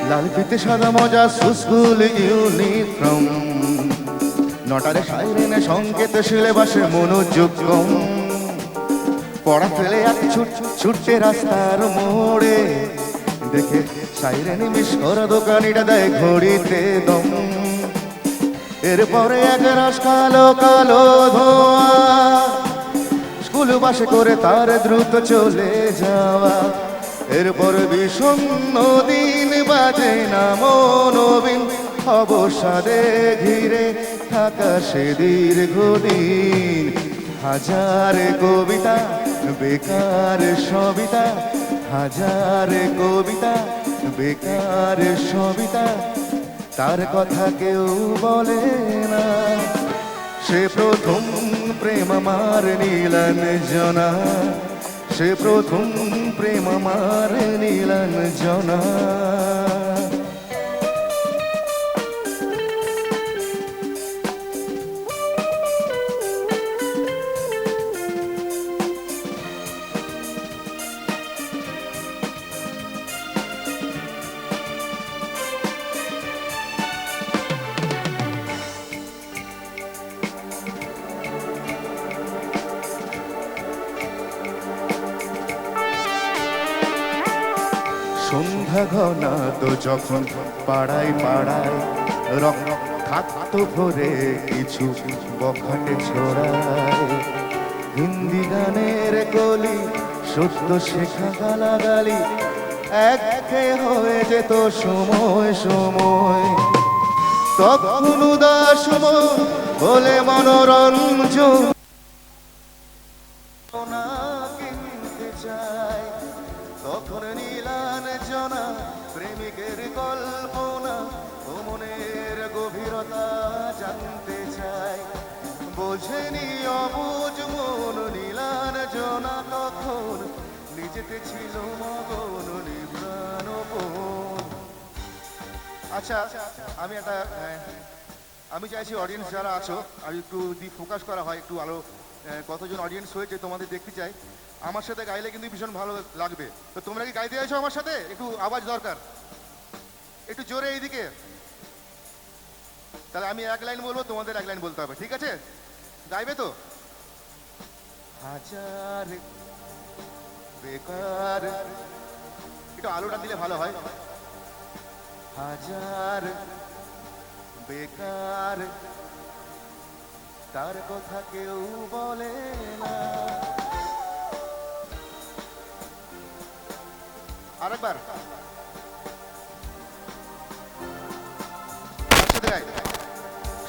লাল ফিতে সাদা মজা স্কুল ইউনিফর্ম, নটারে সাইরেনে সংকেত সিলেবাসে মনোযোগ কম। পড়া ফেলে এক ছুটে রাস্তার মোড়ে, দেখে সাইরেনে মিস করা দোকানিটা দেয় ঘড়িতে দম। এরপরে এক রাস কালো কালো ধোঁয়া, স্কুল বাসে করে তার দ্রুত চলে যাওয়া। এরপর বিষণ্ণ দিন বাজে না মনোবিন, অবসাদে ঘিরে থাকা সে দীর্ঘদিন। হাজার কবিতা বেকার সবিতা, হাজার কবিতা বেকার সবিতা, তার কথা কেউ বলে না। সে প্রথম প্রেম আমার নীলাঞ্জনা, সে প্রথম প্রেম আমার নীলাঞ্জনা। সন্ধ্যা ঘনাত যখন পাড়ায় পাড়ায় রক্ত ভরে কিছু বখাটে ছড়ায়। হিন্দি গানের কলি সত্য শেখা গালাগালি একে হয়ে যেত সময় সময়। তখন উদাস মন বলে মনোরঞ্জন কিনতে চায়। তখন নীলাঞ্জনা প্রেমিকের কল্পনা ও মনের গভীরতা জানতে চায়। বোঝেনি অবুঝ মন নীলাঞ্জনা তখন নিজেতে ছিল মগন নিপ্রাণপণ। আচ্ছা, আমি চাইছি অডিয়েন্স যারা আছো আর একটু যদি ফোকাস করা হয়, একটু আলো কতজন অডিয়েন্স হয়েছে তোমাদের দেখতে চাই। আমার সাথে গাইলে কিন্তু ভীষণ ভালো লাগবে। তো তোমরা কি গাইতে চাইছো আমার সাথে? একটু আওয়াজ দরকার, একটু জোরে এইদিকে। তাহলে আমি এক লাইন বলবো, তোমাদের এক লাইন বলতে হবে, ঠিক আছে? গাইবে তো? হাজার বেকার, একটু আলোটা দিলে ভালো হয়। হাজার বেকার, তার কথা কেউ বলে না। আরেকবার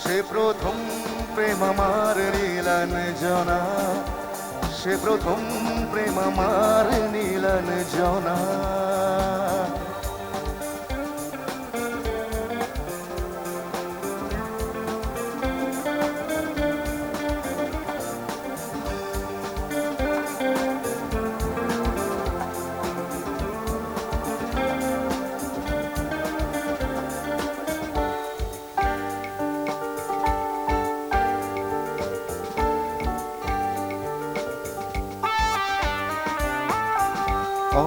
সে প্রথম প্রেম আমার নীলাঞ্জনা, সে প্রথম প্রেম আমার নীলাঞ্জনা।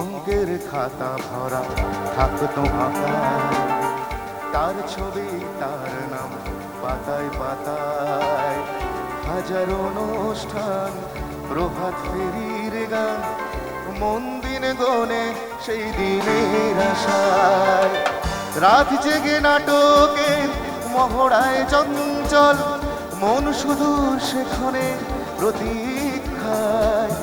অঙ্কের খাতা ভরা থাকতো আঁকা, তার ছবি তার নাম পাতায় পাতায়। হাজার অনুষ্ঠান প্রভাত ফেরির গান, মন দিন গনে সেই দিনের আশায়। রাত জেগে নাটকে মহড়ায় চঞ্চল মন শুধু সেখানে প্রতীক্ষায়।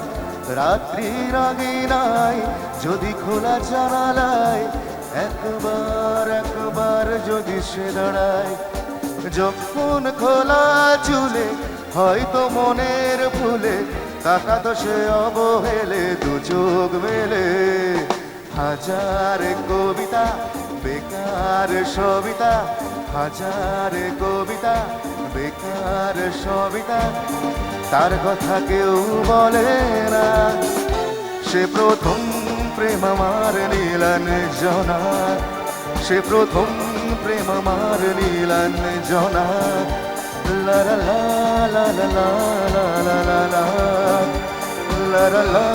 রাত্রির আগে নাই যদি খোলা জানালায় একবার একবার যদি সে দাঁড়ায়, যখন খোলা চুলে হয়তো মনের ভুলে তাকাতো সে অবহেলে দু চোখ মেলে। হাজার কবিতা বেকার সবিতা, হাজার কবিতা বেকার সবিতা, তার কথা কেউ বলে না। সে প্রথম প্রেম আমার নীলাঞ্জনা, সে প্রথম প্রেম আমার নীলাঞ্জনা। লা লা লা লা লা লা লা লা লা লা লা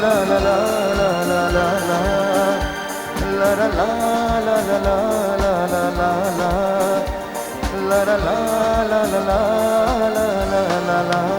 লা লা লা লা লা লা লা la la la la la la la la la la la la la la la la la la la